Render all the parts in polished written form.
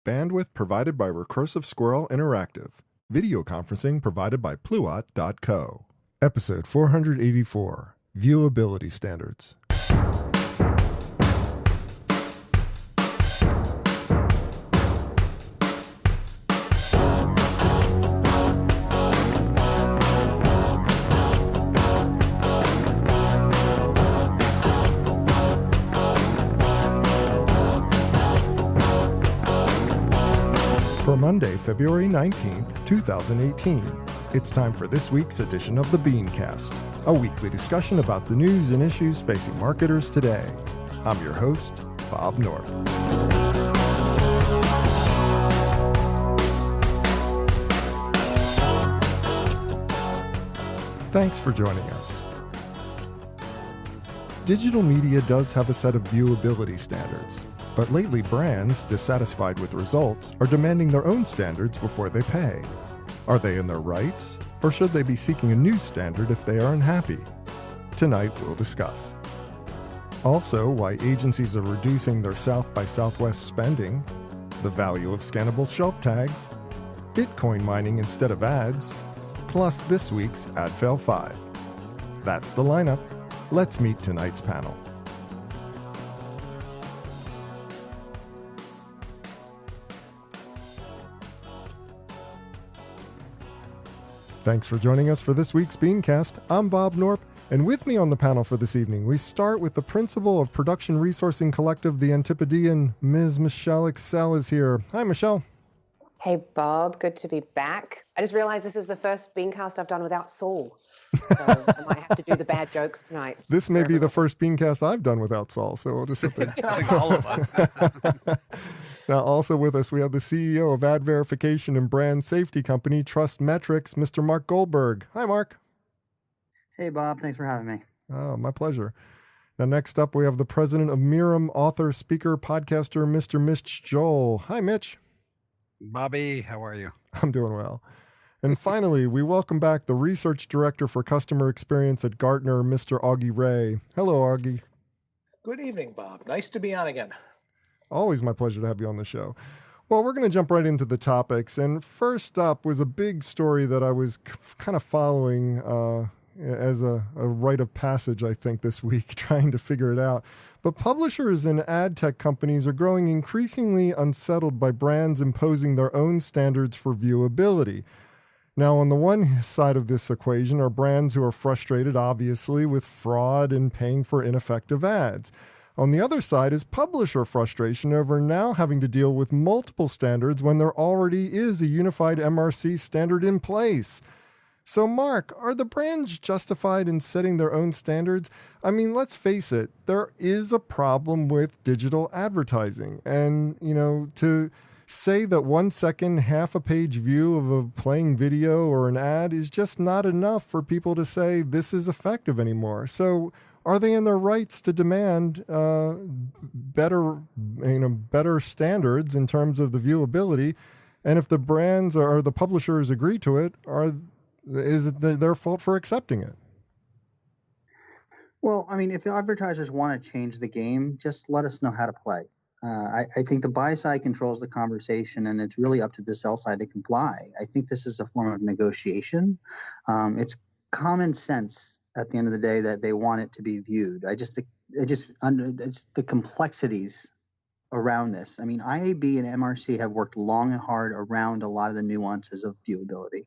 Bandwidth provided by Recursive Squirrel Interactive. Video conferencing provided by Pluot.co. Episode 484, Viewability Standards. For Monday, February 19th, 2018, it's time for this week's edition of the BeanCast, a weekly discussion about the news and issues facing marketers today. I'm your host, Bob Norp. Thanks for joining us. Digital media does have a set of viewability standards, but lately brands, dissatisfied with results, are demanding their own standards before they pay. Are they in their rights, or should they be seeking a new standard if they are unhappy? Tonight we'll discuss. Also, why agencies are reducing their South by Southwest spending, the value of scannable shelf tags, Bitcoin mining instead of ads, plus this week's Ad Fail 5. That's the lineup. Let's meet tonight's panel. Thanks for joining us for this week's BeanCast. I'm Bob Norp, and with me on the panel for this evening, we start with the principal of Production Resourcing Collective, The Antipodean. Ms. Michelle Excell is here. Hi, Michelle. Hey, Bob. Good to be back. I just realized this is the first BeanCast I've done without Saul, so I might have to do the bad jokes tonight. This may be the first BeanCast I've done without Saul, so we'll just sit there. I think all of us. Now, also with us, we have the CEO of ad verification and brand safety company Trust Metrics, Mr. Marc Goldberg. Hi, Marc. Hey, Bob. Thanks for having me. Oh, my pleasure. Now, next up, we have the president of Mirum, author, speaker, podcaster, Mr. Mitch Joel. Hi, Mitch. Bobby, how are you? I'm doing well. And finally, we welcome back the research director for customer experience at Gartner, Mr. Augie Ray. Hello, Augie. Good evening, Bob. Nice to be on again. Always my pleasure to have you on the show. Well, we're going to jump right into the topics. And first up was a big story that I was kind of following as a rite of passage, I think, this week, trying to figure it out. But publishers and ad tech companies are growing increasingly unsettled by brands imposing their own standards for viewability. Now, on the one side of this equation are brands who are frustrated, obviously, with fraud and paying for ineffective ads. On the other side is publisher frustration over now having to deal with multiple standards when there already is a unified MRC standard in place. So, Marc, are the brands justified in setting their own standards? I mean, let's face it, there is a problem with digital advertising. And, to say that 1 second, half a page view of a playing video or an ad is just not enough for people to say this is effective anymore. So, are they in their rights to demand better standards in terms of the viewability? And if the brands or the publishers agree to it, is it their fault for accepting it? Well, I mean, if advertisers want to change the game, just let us know how to play. I think the buy side controls the conversation, and it's really up to the sell side to comply. I think this is a form of negotiation. It's common sense at the end of the day that they want it to be viewed. It's the complexities around this. I mean, IAB and MRC have worked long and hard around a lot of the nuances of viewability.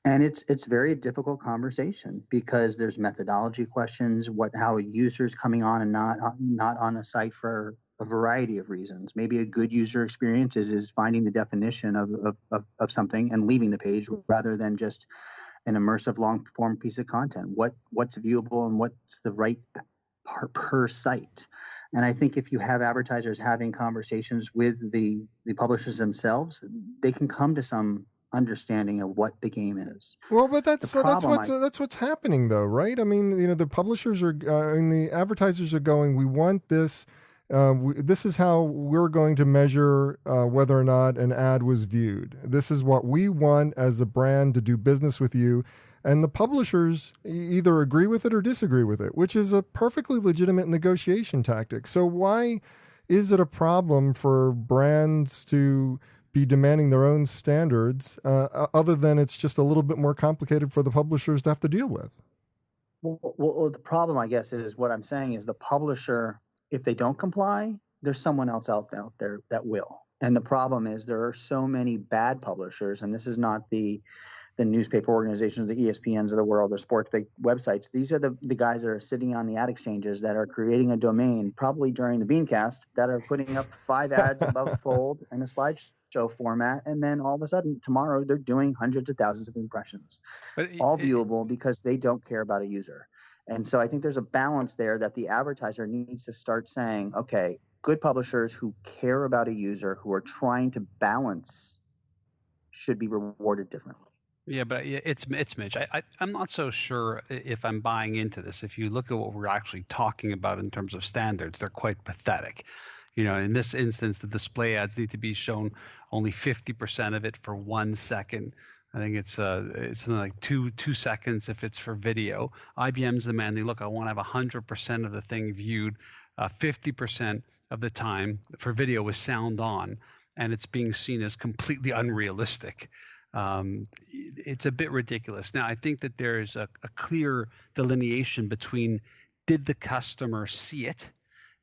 And it's very difficult conversation because there's methodology questions, how a user's coming on and not on a site for a variety of reasons. Maybe a good user experience is finding the definition of something and leaving the page rather than just an immersive long form piece of content. What's viewable and what's the right part per site. And I think if you have advertisers having conversations with the publishers themselves, they can come to some understanding of what the game is. Well, but that's what's happening, though, right? I mean, the publishers are, the advertisers are going, we want this. This is how we're going to measure whether or not an ad was viewed. This is what we want as a brand to do business with you. And the publishers either agree with it or disagree with it, which is a perfectly legitimate negotiation tactic. So why is it a problem for brands to be demanding their own standards, other than it's just a little bit more complicated for the publishers to have to deal with? Well, the problem, I guess, is what I'm saying is the publisher, if they don't comply, there's someone else out there that will. And the problem is there are so many bad publishers, and this is not the newspaper organizations, the ESPNs of the world, the sports big websites. These are the guys that are sitting on the ad exchanges that are creating a domain, probably during the BeanCast, that are putting up 5 ads above fold in a slideshow format. And then all of a sudden, tomorrow, they're doing hundreds of thousands of impressions, all viewable because they don't care about a user. And so I think there's a balance there that the advertiser needs to start saying, okay, good publishers who care about a user, who are trying to balance, should be rewarded differently. Yeah, but it's Mitch. I'm not so sure if I'm buying into this. If you look at what we're actually talking about in terms of standards, they're quite pathetic. In this instance, the display ads need to be shown only 50% of it for 1 second. I think it's something like two seconds if it's for video. IBM's demanding, look, I want to have 100% of the thing viewed, 50% of the time for video with sound on, and it's being seen as completely unrealistic. It's a bit ridiculous. Now, I think that there is a clear delineation between, did the customer see it?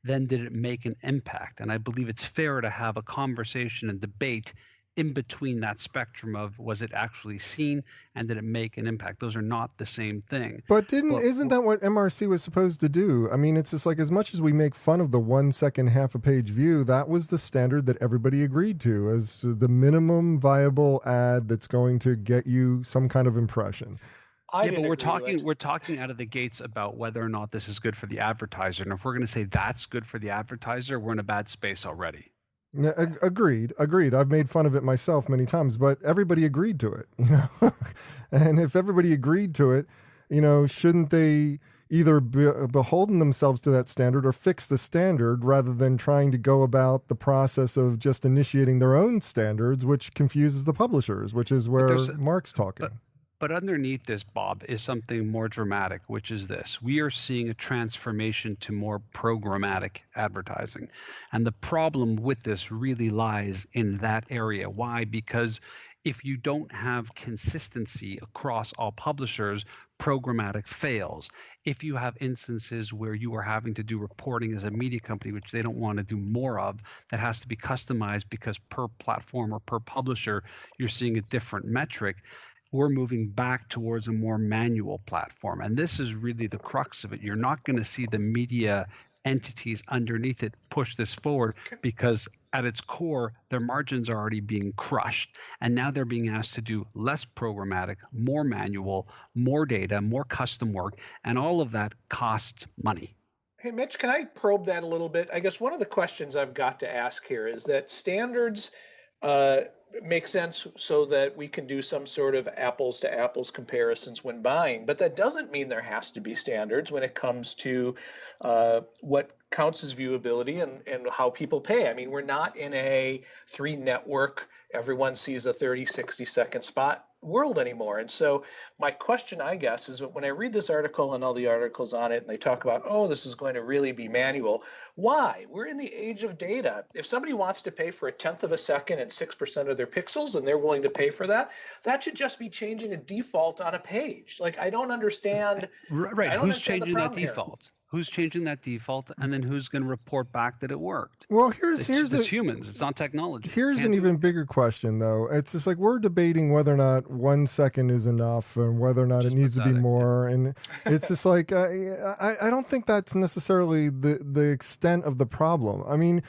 Then did it make an impact? And I believe it's fair to have a conversation and debate in between that spectrum of, was it actually seen and did it make an impact? Those are not the same thing. But isn't that what MRC was supposed to do? I mean, it's just like, as much as we make fun of the 1 second half a page view, that was the standard that everybody agreed to as the minimum viable ad that's going to get you some kind of impression. But we're talking out of the gates about whether or not this is good for the advertiser. And if we're going to say that's good for the advertiser, we're in a bad space already. Agreed. I've made fun of it myself many times, but everybody agreed to it, And if everybody agreed to it, shouldn't they either beholden themselves to that standard or fix the standard rather than trying to go about the process of just initiating their own standards, which confuses the publishers, which is where Marc's talking. But underneath this, Bob, is something more dramatic, which is this. We are seeing a transformation to more programmatic advertising. And the problem with this really lies in that area. Why? Because if you don't have consistency across all publishers, programmatic fails. If you have instances where you are having to do reporting as a media company, which they don't want to do more of, that has to be customized because per platform or per publisher, you're seeing a different metric. We're moving back towards a more manual platform. And this is really the crux of it. You're not going to see the media entities underneath it push this forward because at its core, their margins are already being crushed. And now they're being asked to do less programmatic, more manual, more data, more custom work. And all of that costs money. Hey, Mitch, can I probe that a little bit? I guess one of the questions I've got to ask here is that standards make sense so that we can do some sort of apples to apples comparisons when buying, but that doesn't mean there has to be standards when it comes to what counts as viewability and how people pay. I mean, we're not in a 3 network, everyone sees a 30, 60-second spot world anymore. And so my question, I guess, is when I read this article and all the articles on it, and they talk about, oh, this is going to really be manual. Why? We're in the age of data. If somebody wants to pay for 1/10 of a second and 6% of their pixels, and they're willing to pay for that, that should just be changing a default on a page. Like, I don't understand. Right. Who's changing that default? Who's changing that default, and then who's going to report back that it worked? Well, it's humans. It's not technology. Here's an even bigger question, though. It's just like we're debating whether or not 1 second is enough, and whether or not it needs to be more. And it's just like I don't think that's necessarily the extent of the problem. I mean,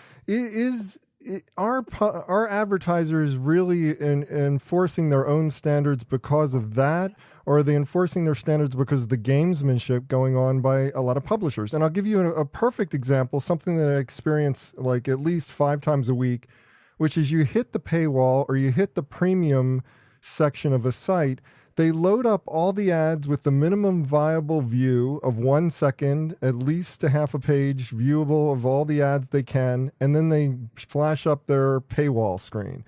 are advertisers really enforcing their own standards because of that? Or are they enforcing their standards because of the gamesmanship going on by a lot of publishers? And I'll give you a perfect example, something that I experience like at least 5 times a week, which is you hit the paywall or you hit the premium section of a site, they load up all the ads with the minimum viable view of 1 second, at least a half a page viewable of all the ads they can, and then they flash up their paywall screen.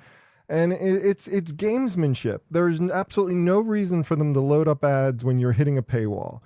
And it's gamesmanship. There's absolutely no reason for them to load up ads when you're hitting a paywall.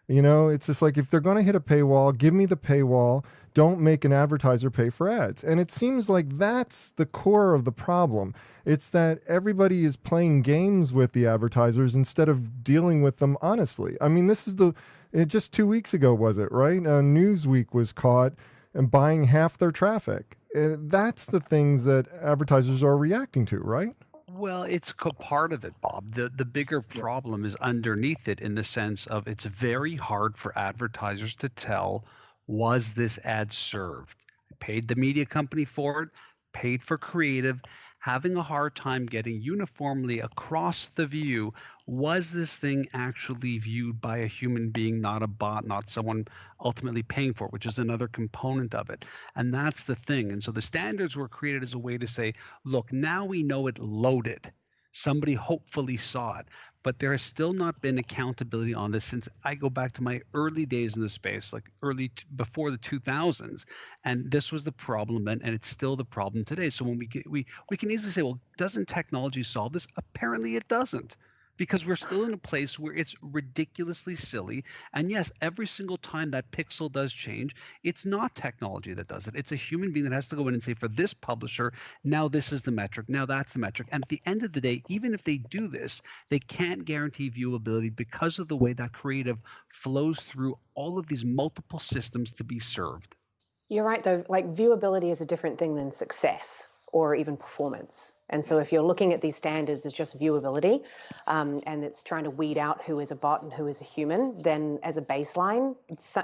You know, it's just like if they're going to hit a paywall, give me the paywall. Don't make an advertiser pay for ads. And it seems like that's the core of the problem. It's that everybody is playing games with the advertisers instead of dealing with them honestly. I mean, just 2 weeks ago, was it, right? Newsweek was caught and buying half their traffic. That's the things that advertisers are reacting to, right? Well, it's part of it, Bob. The bigger problem is underneath it, in the sense of it's very hard for advertisers to tell, was this ad served? I paid the media company for it, paid for creative, having a hard time getting uniformly across the view, was this thing actually viewed by a human being, not a bot, not someone ultimately paying for it, which is another component of it. And that's the thing. And so the standards were created as a way to say, look, now we know it loaded. Somebody hopefully saw it, but there has still not been accountability on this since I go back to my early days in the space, like before the 2000s, and this was the problem, and it's still the problem today. So when we can easily say, well, doesn't technology solve this? Apparently it doesn't, because we're still in a place where it's ridiculously silly. And yes, every single time that pixel does change, it's not technology that does it. It's a human being that has to go in and say, for this publisher, now this is the metric, now that's the metric. And at the end of the day, even if they do this, they can't guarantee viewability because of the way that creative flows through all of these multiple systems to be served. You're right, though. Like, viewability is a different thing than success or even performance. And so if you're looking at these standards as just viewability, and it's trying to weed out who is a bot and who is a human, then as a baseline,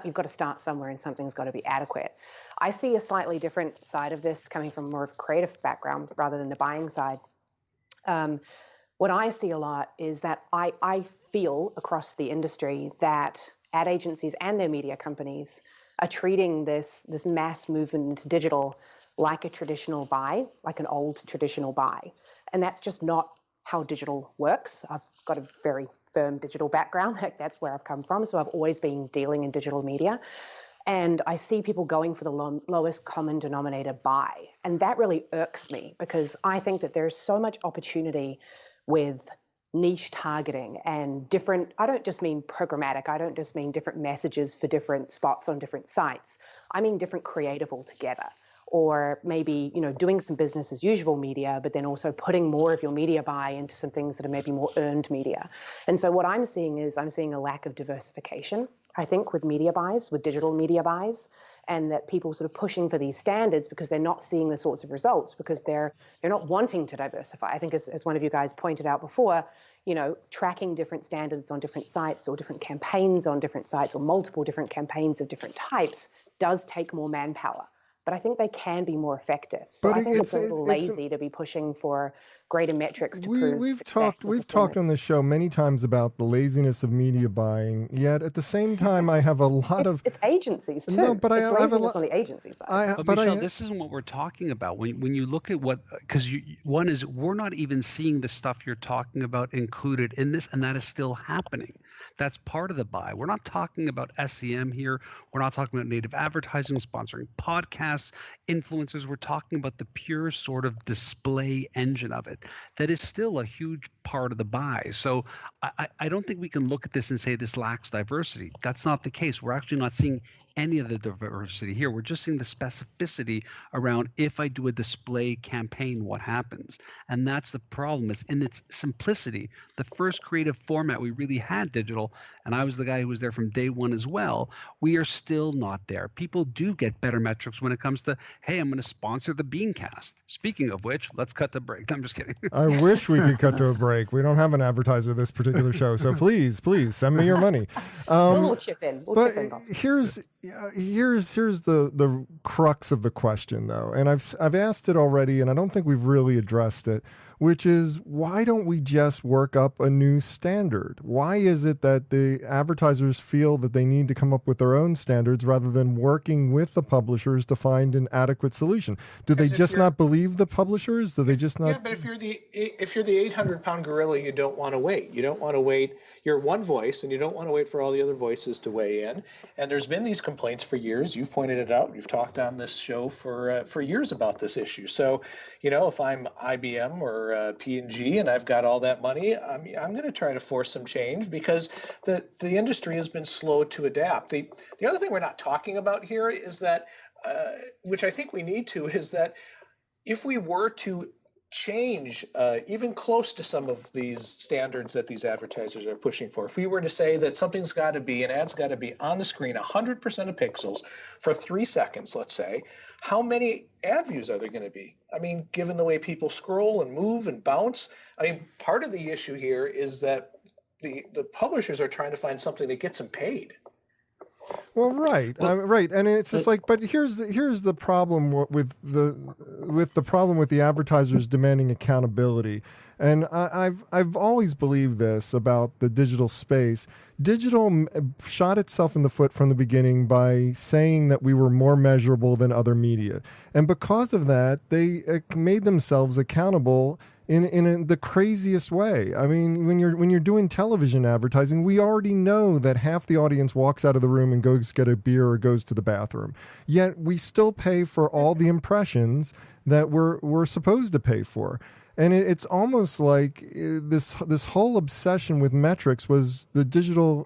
you've got to start somewhere and something's got to be adequate. I see a slightly different side of this coming from more of a creative background rather than the buying side. What I see a lot is that I feel across the industry that ad agencies and their media companies are treating this mass movement into digital like a traditional buy, like an old traditional buy. And that's just not how digital works. I've got a very firm digital background. That's where I've come from. So I've always been dealing in digital media. And I see people going for the lowest common denominator buy. And that really irks me, because I think that there's so much opportunity with niche targeting and different, I don't just mean programmatic, I don't just mean different messages for different spots on different sites. I mean different creative altogether. Or maybe, doing some business as usual media, but then also putting more of your media buy into some things that are maybe more earned media. And so what I'm seeing is a lack of diversification, I think, with media buys, with digital media buys, and that people sort of pushing for these standards because they're not seeing the sorts of results, because they're not wanting to diversify. I think as one of you guys pointed out before, tracking different standards on different sites or different campaigns on different sites or multiple different campaigns of different types does take more manpower. But I think they can be more effective. So I think it's a little lazy to be pushing for greater metrics to prove We've talked on this show many times about the laziness of media buying. Yet at the same time, I have a lot of it's agencies too. No, but it's I have a lot on the agency side. But Michelle, this isn't what we're talking about. When you look at because one is, we're not even seeing the stuff you're talking about included in this, and that is still happening. That's part of the buy. We're not talking about SEM here. We're not talking about native advertising, sponsoring podcasts, influencers. We're talking about the pure sort of display engine of it. That is still a huge part of the buy. So I don't think we can look at this and say this lacks diversity. That's not the case. We're actually not seeing any of the diversity here. We're just seeing the specificity around, if I do a display campaign, what happens? And that's the problem, is in its simplicity. The first creative format we really had digital, and I was the guy who was there from day one as well, we are still not there. People do get better metrics when it comes to, hey, I'm going to sponsor the BeanCast. Speaking of which, let's cut to break. I'm just kidding. I wish we could cut to a break. We don't have an advertiser this particular show, so please send me your money. We'll chip in. Here's the crux of the question, though, and I've asked it already, and I don't think we've really addressed it, which is, why don't we just work up a new standard? Why is it that the advertisers feel that they need to come up with their own standards rather than working with the publishers to find an adequate solution? Do they just not believe the publishers? Do they just not? Yeah, but if you're the 800-pound gorilla, you don't want to wait. You don't want to wait. You're one voice, and you don't want to wait for all the other voices to weigh in. And there's been these complaints for years. You've pointed it out. You've talked on this show for years about this issue. So, if I'm IBM or P&G and I've got all that money, I'm going to try to force some change because the industry has been slow to adapt. The other thing we're not talking about here is that, which I think we need to, is that if we were to change even close to some of these standards that these advertisers are pushing for, if we were to say that something's got to be, an ad's got to be on the screen 100% of pixels for 3 seconds, let's say, how many ad views are there going to be? I mean, given the way people scroll and move and bounce, I mean, part of the issue here is that the publishers are trying to find something that gets them paid. Well, right, right, and it's just like, but here's the problem with the problem with the advertisers demanding accountability, and I've always believed this about the digital space. Digital shot itself in the foot from the beginning by saying that we were more measurable than other media, and because of that, they made themselves accountable in the craziest way. I mean, when you're doing television advertising, we already know that half the audience walks out of the room and goes get a beer or goes to the bathroom. Yet we still pay for all the impressions that we're supposed to pay for. And it's almost like this whole obsession with metrics was the digital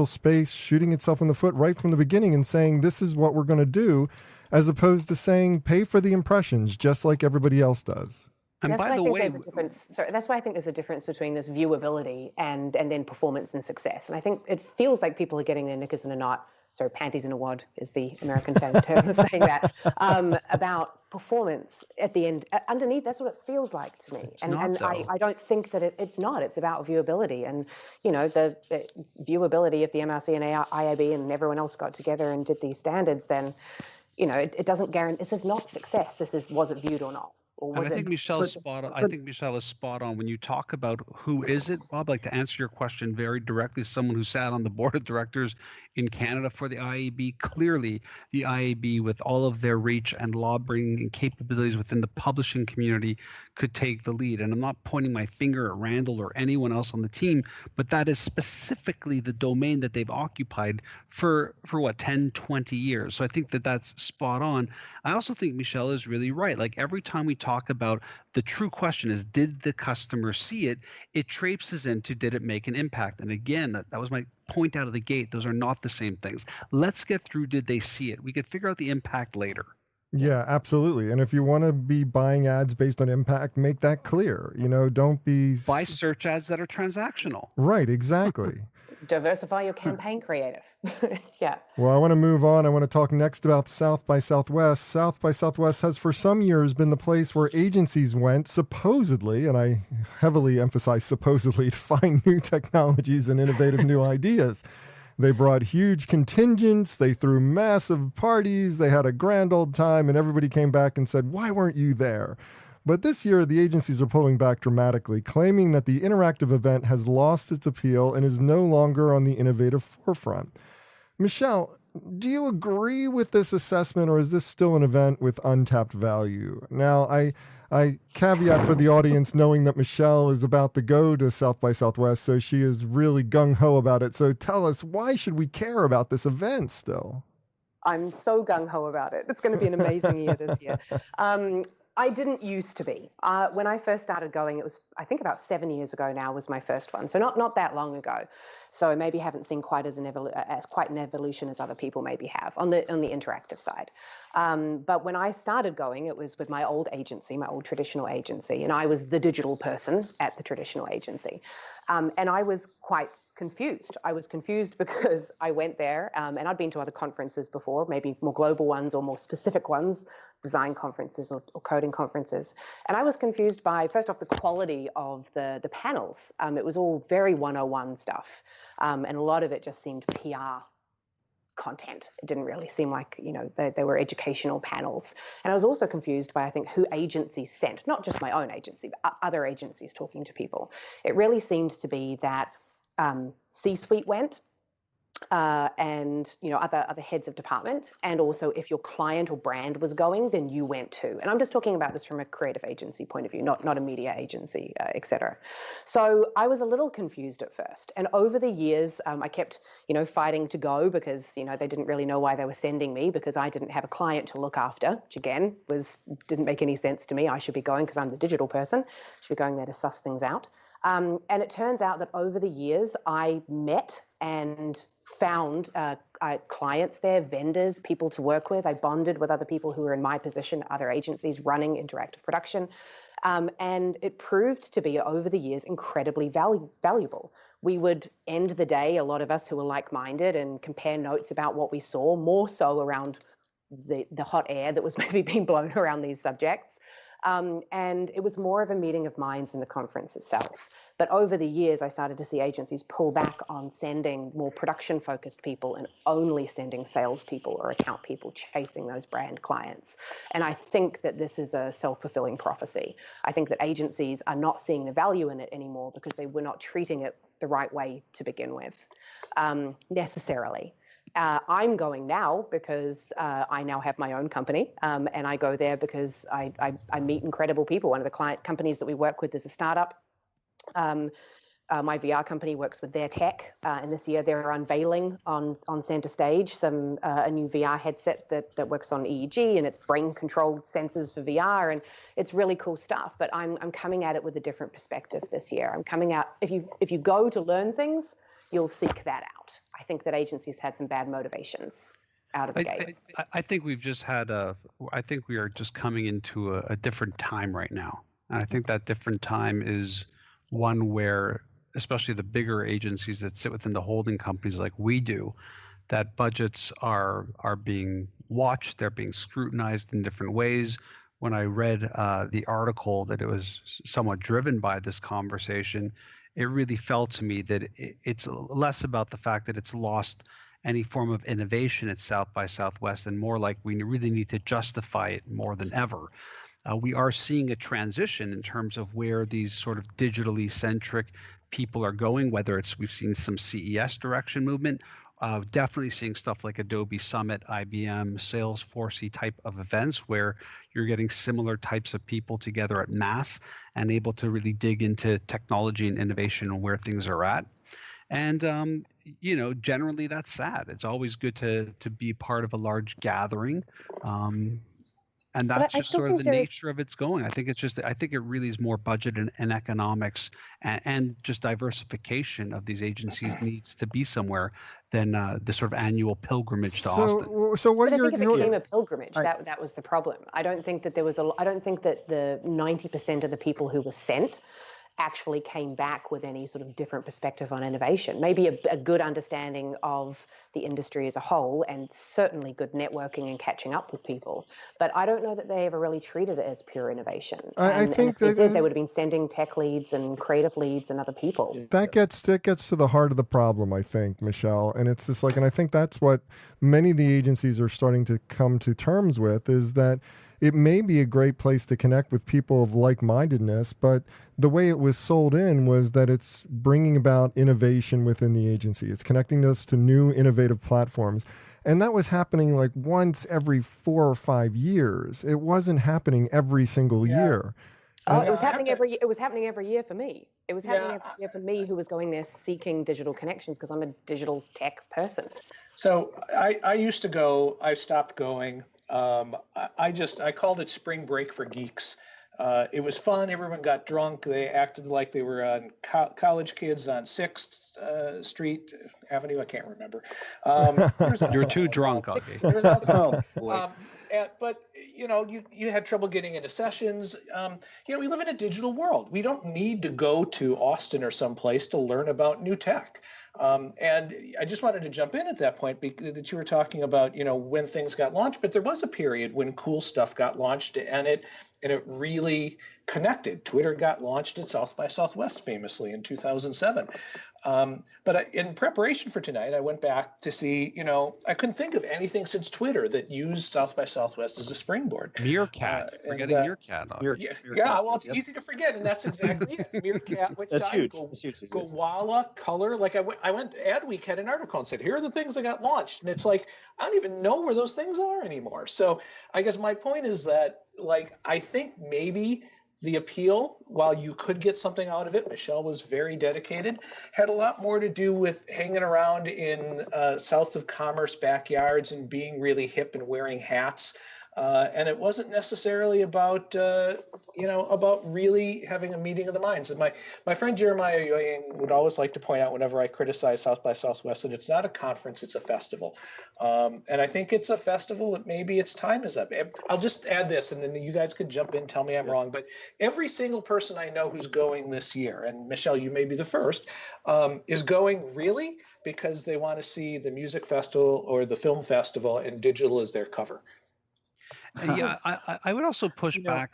space shooting itself in the foot right from the beginning and saying this is what we're going to do, as opposed to saying pay for the impressions just like everybody else does. And that's by the way, that's why I think there's a difference between this viewability and then performance and success. And I think it feels like people are getting their knickers in a knot. Sorry, panties in a wad is the American term of saying that, about performance at the end. Underneath, that's what it feels like to me. I don't think that it's not. It's about viewability. And, the viewability, if the MRC and IAB and everyone else got together and did these standards, then, it doesn't guarantee, this is not success. This is, was it viewed or not? And I think Michelle's spot on. I think Michelle is spot on when you talk about who is it, Bob. Like, to answer your question very directly, someone who sat on the board of directors in Canada for the IAB. Clearly, the IAB, with all of their reach and law bringing capabilities within the publishing community, could take the lead. And I'm not pointing my finger at Randall or anyone else on the team, but that is specifically the domain that they've occupied for what, 10, 20 years. So I think that that's spot on. I also think Michelle is really right. Like, every time we talk about the true question is, did the customer see it? It traipses into, did it make an impact? And again, that was my point out of the gate. Those are not the same things. Let's get through, did they see it? We could figure out the impact later. Yeah, absolutely. And if you want to be buying ads based on impact, make that clear. Don't be... Buy search ads that are transactional. Right, exactly. Diversify your campaign creative. Yeah. Well, I want to move on. I want to talk next about South by Southwest. South by Southwest has for some years been the place where agencies went, supposedly, and I heavily emphasize supposedly, to find new technologies and innovative new ideas. They brought huge contingents, they threw massive parties, they had a grand old time, and everybody came back and said, why weren't you there? But this year, the agencies are pulling back dramatically, claiming that the interactive event has lost its appeal and is no longer on the innovative forefront. Michelle, do you agree with this assessment, or is this still an event with untapped value? Now, I caveat for the audience knowing that Michelle is about to go to South by Southwest, so she is really gung-ho about it. So tell us, why should we care about this event still? I'm so gung-ho about it. It's going to be an amazing year this year. I didn't used to be. When I first started going, it was, I think, about 7 years ago now was my first one. So not that long ago. So maybe haven't seen quite an evolution as other people maybe have on the interactive side. But when I started going, it was with my old agency, my old traditional agency, and I was the digital person at the traditional agency. And I was quite confused. I was confused because I went there, and I'd been to other conferences before, maybe more global ones or more specific ones, design conferences or coding conferences. And I was confused by, first off, the quality of the panels. It was all very 101 stuff. And a lot of it just seemed PR content. It didn't really seem like, they were educational panels. And I was also confused by, I think, who agencies sent, not just my own agency, but other agencies talking to people. It really seemed to be that C-suite went, and other heads of department, and also if your client or brand was going, then you went too. And I'm just talking about this from a creative agency point of view, not a media agency, etc. So I was a little confused at first, and over the years, I kept fighting to go because they didn't really know why they were sending me, because I didn't have a client to look after, which again didn't make any sense to me. I should be going because I'm the digital person. Should be going there to suss things out. And it turns out that over the years, I met and found clients there, vendors, people to work with. I bonded with other people who were in my position, other agencies running interactive production. And it proved to be, over the years, incredibly valuable. We would end the day, a lot of us who were like-minded, and compare notes about what we saw, more so around the hot air that was maybe being blown around these subjects. And it was more of a meeting of minds than the conference itself. But over the years, I started to see agencies pull back on sending more production-focused people and only sending salespeople or account people chasing those brand clients. And I think that this is a self-fulfilling prophecy. I think that agencies are not seeing the value in it anymore because they were not treating it the right way to begin with, necessarily. I'm going now because I now have my own company, and I go there because I meet incredible people. One of the client companies that we work with is a startup. My VR company works with their tech, and this year they're unveiling on center stage a new VR headset that works on EEG, and it's brain-controlled sensors for VR, and it's really cool stuff. But I'm coming at it with a different perspective this year. I'm coming out, if you go to learn things, you'll seek that out. I think that agencies had some bad motivations out of the gate. I think we've just had I think we are just coming into a different time right now. And I think that different time is one where, especially the bigger agencies that sit within the holding companies like we do, that budgets are being watched, they're being scrutinized in different ways. When I read the article that it was somewhat driven by this conversation, it really felt to me that it's less about the fact that it's lost any form of innovation at South by Southwest, and more like we really need to justify it more than ever. We are seeing a transition in terms of where these sort of digitally centric people are going, whether it's, we've seen some CES direction movement, definitely seeing stuff like Adobe Summit, IBM, Salesforce type of events where you're getting similar types of people together at mass and able to really dig into technology and innovation and where things are at. And generally that's sad. It's always good to be part of a large gathering. And that's just sort of the nature of it's going. I think it really is more budget and economics and just diversification of these agencies needs to be somewhere than the sort of annual pilgrimage to Austin. So what I think it became a pilgrimage. That was the problem. I don't think that I don't think that the 90% of the people who were sent actually came back with any sort of different perspective on innovation. Maybe a good understanding of the industry as a whole, and certainly good networking and catching up with people. But I don't know that they ever really treated it as pure innovation. I think if they would have been sending tech leads and creative leads and other people. That gets to the heart of the problem, I think, Michelle. And it's just like, and I think that's what many of the agencies are starting to come to terms with, is that it may be a great place to connect with people of like-mindedness, but the way it was sold in was that it's bringing about innovation within the agency. It's connecting us to new innovative platforms. And that was happening like once every 4 or 5 years. It wasn't happening every single year. It was happening every year. It was happening every year for me. It was happening every year for me, who was going there seeking digital connections because I'm a digital tech person. So I used to go. I stopped going. I called it spring break for geeks. It was fun. Everyone got drunk. They acted like they were on college kids on 6th Street Avenue. I can't remember. You're too drunk, Augie. There was alcohol. But you had trouble getting into sessions. We live in a digital world. We don't need to go to Austin or someplace to learn about new tech. And I just wanted to jump in at that point that you were talking about, when things got launched, but there was a period when cool stuff got launched, and and it really connected. Twitter got launched at South by Southwest famously in 2007. But in preparation for tonight, I went back to see, I couldn't think of anything since Twitter that used South by Southwest as a springboard. Meerkat, forgetting Meerkat. Well, it's easy to forget, and that's exactly it. Meerkat, which that's died, huge. That's huge. Gowalla, Color. Like I went, Adweek had an article and said, here are the things that got launched. And it's like, I don't even know where those things are anymore. So I guess my point is that, I think maybe the appeal, while you could get something out of it, Michelle was very dedicated, had a lot more to do with hanging around in south of Commerce backyards and being really hip and wearing hats. And it wasn't necessarily about, about really having a meeting of the minds. And my friend Jeremiah Yoying would always like to point out whenever I criticize South by Southwest that it's not a conference, it's a festival. And I think it's a festival that maybe its time is up. I'll just add this, and then you guys could jump in, tell me I'm wrong, but every single person I know who's going this year, and Michelle, you may be the first, is going really because they want to see the music festival or the film festival and digital as their cover. Yeah, I would also push back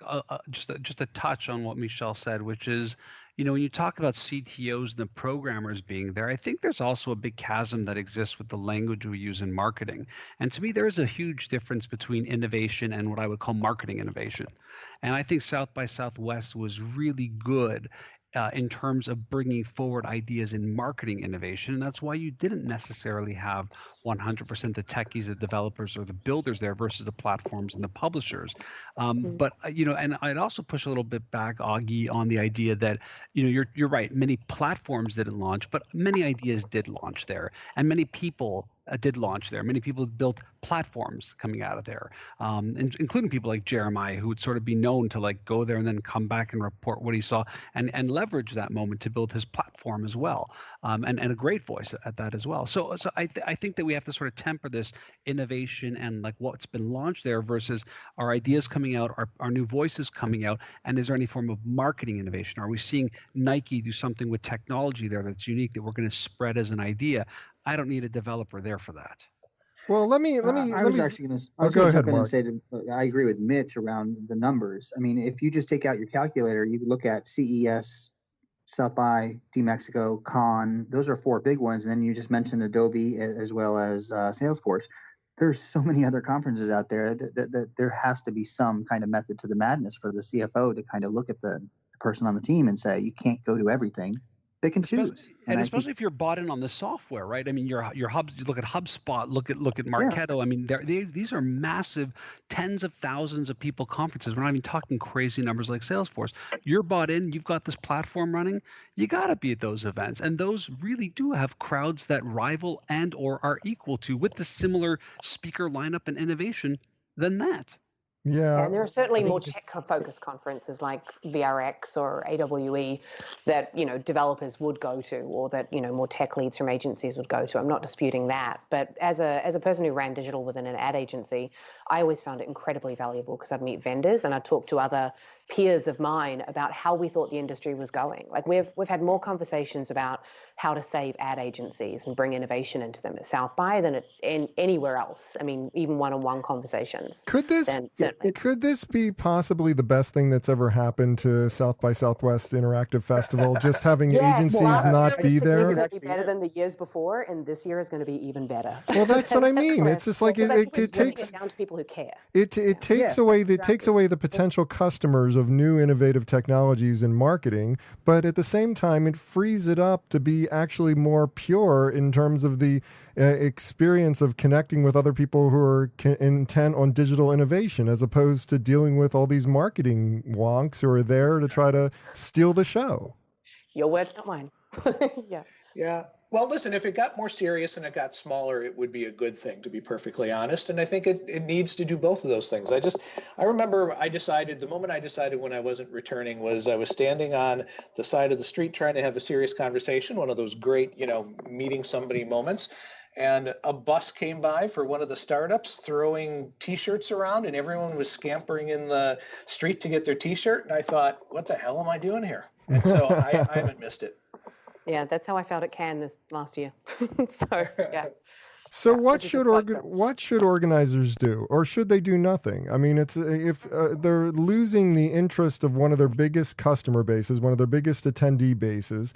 just a touch on what Michelle said, which is, when you talk about CTOs and the programmers being there, I think there's also a big chasm that exists with the language we use in marketing. And to me, there is a huge difference between innovation and what I would call marketing innovation. And I think South by Southwest was really good in terms of bringing forward ideas in marketing innovation. And that's why you didn't necessarily have 100% the techies, the developers, or the builders there versus the platforms and the publishers. But, and I'd also push a little bit back, Augie, on the idea that, you're right, many platforms didn't launch, but many ideas did launch there. And many people did launch there. Many people built platforms coming out of there, including people like Jeremiah, who would sort of be known to go there and then come back and report what he saw and leverage that moment to build his platform as well, and a great voice at that as well. So I think that we have to sort of temper this innovation and what's been launched there versus our ideas coming out, our new voices coming out, and is there any form of marketing innovation? Are we seeing Nike do something with technology there that's unique that we're going to spread as an idea? I don't need a developer there for that. Well, let me. I was going to jump in and say I agree with Mitch around the numbers. I mean, if you just take out your calculator, you look at CES, South by, D-Mexico, Con. Those are 4 big ones. And then you just mentioned Adobe as well as Salesforce. There's so many other conferences out there that there has to be some kind of method to the madness for the CFO to kind of look at the person on the team and say, you can't go to everything. They can choose, and especially if you're bought in on the software, right? I mean, your hubs. You look at HubSpot, look at Marketo. Yeah. I mean, these are massive, tens of thousands of people conferences. We're not even talking crazy numbers like Salesforce. You're bought in. You've got this platform running. You got to be at those events, and those really do have crowds that rival and or are equal to, with the similar speaker lineup and innovation than that. Yeah. And there are certainly more tech-focused conferences like VRX or AWE that, developers would go to, or that, more tech leads from agencies would go to. I'm not disputing that. But as a person who ran digital within an ad agency, I always found it incredibly valuable because I'd meet vendors and I'd talk to other peers of mine about how we thought the industry was going. We've had more conversations about how to save ad agencies and bring innovation into them at South by than anywhere else. I mean, even one-on-one conversations. Could this be possibly the best thing that's ever happened to South by Southwest Interactive Festival? Just having agencies not be there? It's better than the years before, and this year is going to be even better. Well, that's what I mean. It's just it takes down to people who care. It takes away the potential customers of new innovative technologies in marketing, but at the same time, it frees it up to be actually more pure in terms of the experience of connecting with other people who are intent on digital innovation, as opposed to dealing with all these marketing wonks who are there to try to steal the show. Your words, not mine. Yeah. Yeah. Well, listen, if it got more serious and it got smaller, it would be a good thing, to be perfectly honest. And I think it needs to do both of those things. I remember the moment I decided when I wasn't returning was I was standing on the side of the street trying to have a serious conversation, one of those great, meeting somebody moments. And a bus came by for one of the startups throwing T-shirts around, and everyone was scampering in the street to get their T-shirt. And I thought, what the hell am I doing here? And so I haven't missed it. Yeah, that's how I felt at Cannes this last year. So, yeah. So which is just like so. what should organizers do, or should they do nothing? I mean, it's if they're losing the interest of one of their biggest customer bases, one of their biggest attendee bases,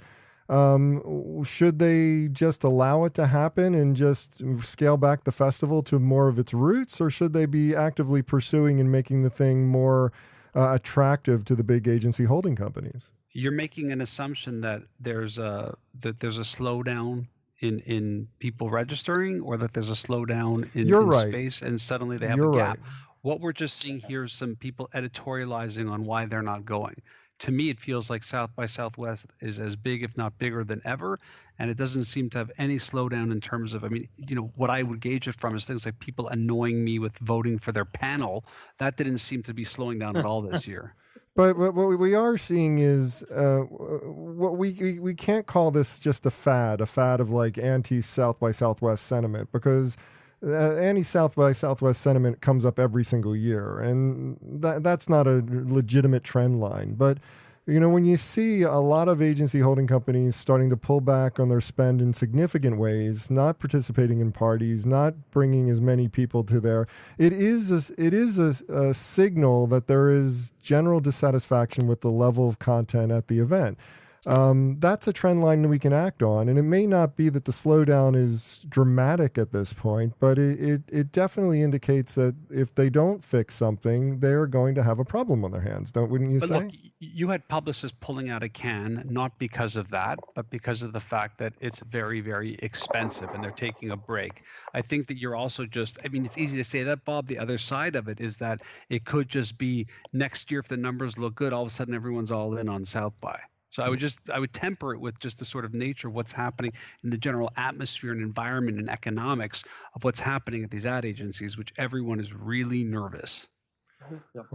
should they just allow it to happen and just scale back the festival to more of its roots, or should they be actively pursuing and making the thing more attractive to the big agency holding companies? You're making an assumption that there's a slowdown in people registering, or that there's a slowdown in space and suddenly they have a gap. Right. What we're just seeing here is some people editorializing on why they're not going. To me, it feels like South by Southwest is as big, if not bigger than ever. And it doesn't seem to have any slowdown in terms of, I mean, what I would gauge it from is things like people annoying me with voting for their panel. That didn't seem to be slowing down at all this year. But what we are seeing is what we can't call this just a fad of like anti-South by Southwest sentiment, because anti-South by Southwest sentiment comes up every single year, and that's not a legitimate trend line. But when you see a lot of agency holding companies starting to pull back on their spend in significant ways, not participating in parties, not bringing as many people to there, it is a signal that there is general dissatisfaction with the level of content at the event. That's a trend line that we can act on, and it may not be that the slowdown is dramatic at this point, but it definitely indicates that if they don't fix something, they're going to have a problem on their hands, wouldn't you say? Look, you had publicists pulling out a can, not because of that, but because of the fact that it's very, very expensive and they're taking a break. I think that you're also it's easy to say that, Bob. The other side of it is that it could just be next year, if the numbers look good, all of a sudden everyone's all in on South by. So I would temper it with just the sort of nature of what's happening in the general atmosphere and environment and economics of what's happening at these ad agencies, which everyone is really nervous.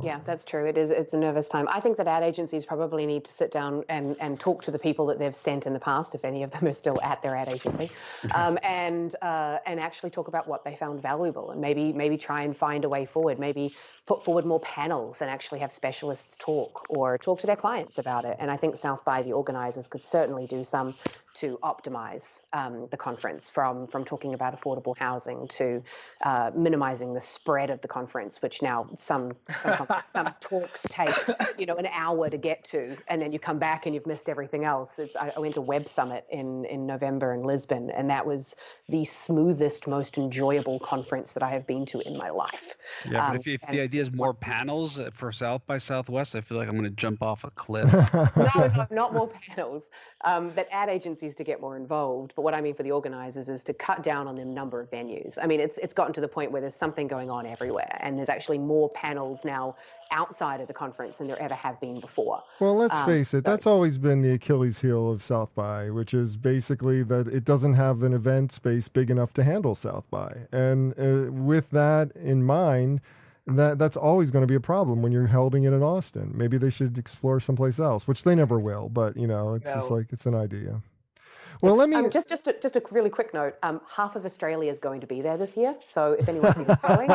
Yeah, that's true. It's a nervous time. I think that ad agencies probably need to sit down and talk to the people that they've sent in the past, if any of them are still at their ad agency, and actually talk about what they found valuable, and maybe try and find a way forward. Maybe put forward more panels and actually have specialists talk, or talk to their clients about it. And I think South by, the organizers, could certainly do some to optimize the conference, from talking about affordable housing to minimizing the spread of the conference, which now some talks take an hour to get to, and then you come back and you've missed everything else. I went to Web Summit in November in Lisbon, and that was the smoothest, most enjoyable conference that I have been to in my life. Yeah, but if the idea is more panels for South by Southwest, I feel like I'm going to jump off a cliff. No, not more panels. That ad agencies to get more involved, but what I mean for the organizers is to cut down on the number of venues. I mean, it's gotten to the point where there's something going on everywhere, and there's actually more panels now outside of the conference than there ever have been before. Well, let's face it, that's always been the Achilles heel of South by, which is basically that it doesn't have an event space big enough to handle South by. And with that in mind, that's always going to be a problem when you're holding it in Austin. Maybe they should explore someplace else, which they never will, but it's just like, it's an idea. Well, let me just a really quick note. Half of Australia is going to be there this year, so if anyone's going,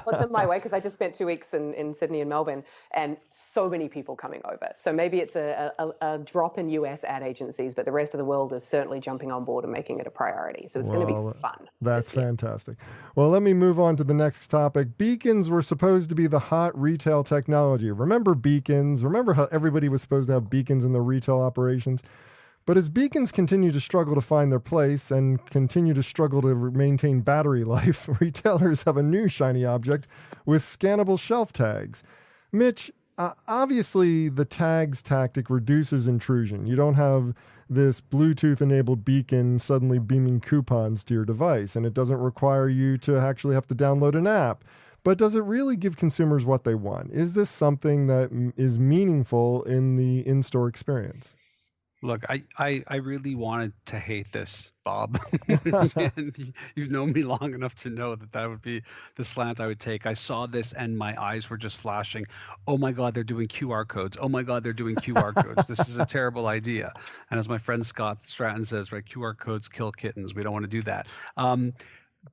put them my way, because I just spent 2 weeks in Sydney and Melbourne, and so many people coming over. So maybe it's a drop in US ad agencies, but the rest of the world is certainly jumping on board and making it a priority. So it's going to be fun. That's fantastic. Well, let me move on to the next topic. Beacons were supposed to be the hot retail technology. Remember beacons? Remember how everybody was supposed to have beacons in their retail operations? But as beacons continue to struggle to find their place and continue to struggle to maintain battery life, retailers have a new shiny object with scannable shelf tags. Mitch, obviously the tags tactic reduces intrusion. You don't have this Bluetooth-enabled beacon suddenly beaming coupons to your device, and it doesn't require you to actually have to download an app. But does it really give consumers what they want? Is this something that is meaningful in the in-store experience? Look, I really wanted to hate this, Bob. And you've known me long enough to know that would be the slant I would take. I saw this and my eyes were just flashing. Oh my God, they're doing QR codes. Oh my God, they're doing QR codes. This is a terrible idea. And as my friend Scott Stratton says, right, QR codes kill kittens. We don't want to do that.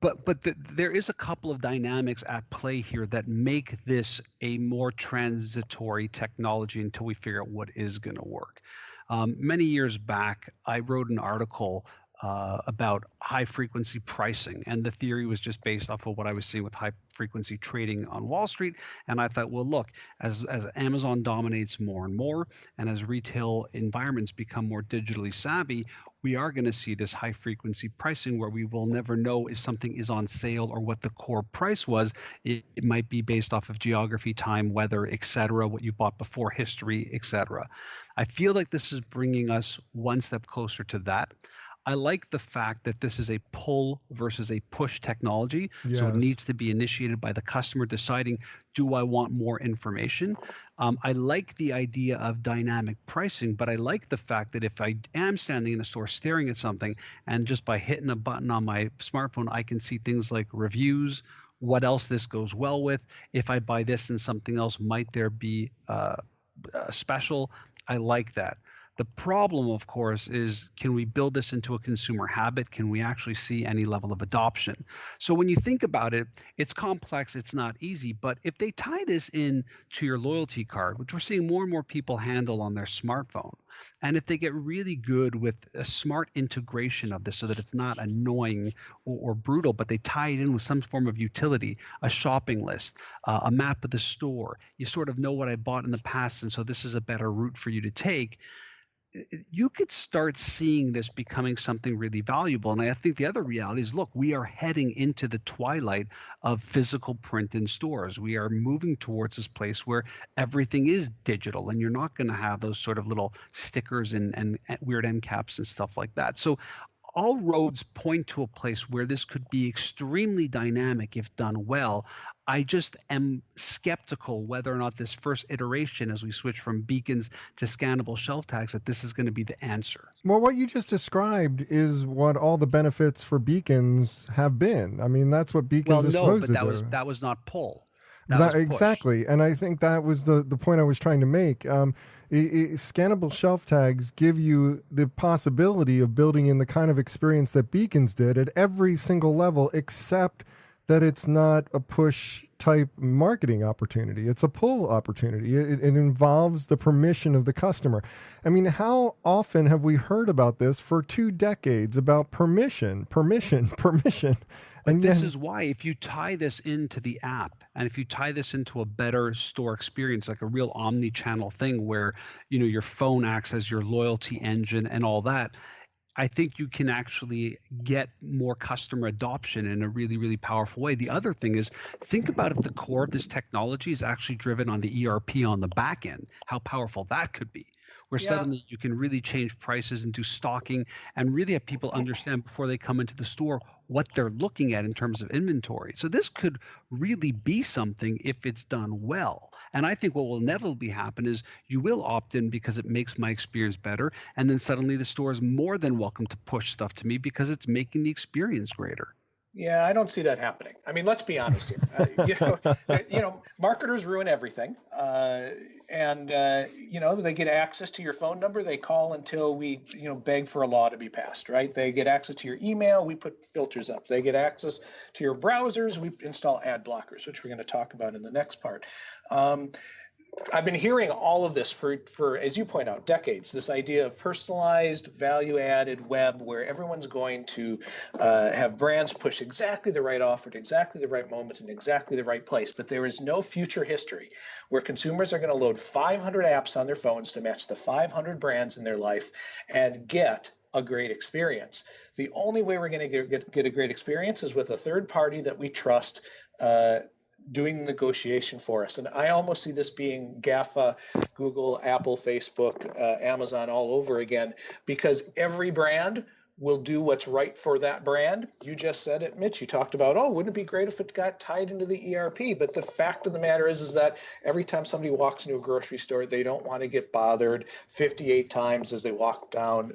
But there is a couple of dynamics at play here that make this a more transitory technology until we figure out what is going to work. Many years back, I wrote an article about high frequency pricing. And the theory was just based off of what I was seeing with high frequency trading on Wall Street. And I thought, well, look, as Amazon dominates more and more, and as retail environments become more digitally savvy, we are going to see this high frequency pricing where we will never know if something is on sale or what the core price was. It might be based off of geography, time, weather, etc., what you bought before, history, etc. I feel like this is bringing us one step closer to that. I like the fact that this is a pull versus a push technology. Yes. So it needs to be initiated by the customer deciding, do I want more information? I like the idea of dynamic pricing, but I like the fact that if I am standing in the store staring at something and just by hitting a button on my smartphone, I can see things like reviews, what else this goes well with. If I buy this and something else, might there be a special? I like that. The problem, of course, is can we build this into a consumer habit? Can we actually see any level of adoption? So when you think about it, it's complex, it's not easy, but if they tie this in to your loyalty card, which we're seeing more and more people handle on their smartphone, and if they get really good with a smart integration of this so that it's not annoying or brutal, but they tie it in with some form of utility, a shopping list, a map of the store, you sort of know what I bought in the past, and so this is a better route for you to take. You could start seeing this becoming something really valuable. And I think the other reality is, look, we are heading into the twilight of physical print in stores. We are moving towards this place where everything is digital, and you're not going to have those sort of little stickers and weird end caps and stuff like that. So all roads point to a place where this could be extremely dynamic if done well. I just am skeptical whether or not this first iteration, as we switch from beacons to scannable shelf tags, that this is going to be the answer. Well, what you just described is what all the benefits for beacons have been. I mean, that's what beacons are supposed to do. That was not pull. Exactly. And I think that was the point I was trying to make. Scannable shelf tags give you the possibility of building in the kind of experience that beacons did at every single level, except that it's not a push type marketing opportunity. It's a pull opportunity. It involves the permission of the customer. I mean, how often have we heard about this for 2 decades about permission? And this is why, if you tie this into the app, and if you tie this into a better store experience, like a real omni-channel thing where, you know, your phone acts as your loyalty engine and all that, I think you can actually get more customer adoption in a really, really powerful way. The other thing is, think about if the core of this technology is actually driven on the ERP on the back end, how powerful that could be. Where suddenly you can really change prices and do stocking and really have people understand before they come into the store what they're looking at in terms of inventory. So this could really be something if it's done well. And I think what will inevitably happen is you will opt in because it makes my experience better. And then suddenly the store is more than welcome to push stuff to me because it's making the experience greater. Yeah, I don't see that happening. I mean, let's be honest here. Marketers ruin everything. They get access to your phone number. They call until we, beg for a law to be passed, right? They get access to your email. We put filters up. They get access to your browsers. We install ad blockers, which we're going to talk about in the next part. I've been hearing all of this for, as you point out, decades, this idea of personalized, value-added web where everyone's going to have brands push exactly the right offer at exactly the right moment in exactly the right place. But there is no future history where consumers are going to load 500 apps on their phones to match the 500 brands in their life and get a great experience. The only way we're going to get a great experience is with a third party that we trust doing the negotiation for us. And I almost see this being GAFA, Google, Apple, Facebook, Amazon all over again, because every brand will do what's right for that brand. You just said it, Mitch. You talked about, wouldn't it be great if it got tied into the ERP? But the fact of the matter is that every time somebody walks into a grocery store, they don't want to get bothered 58 times as they walk down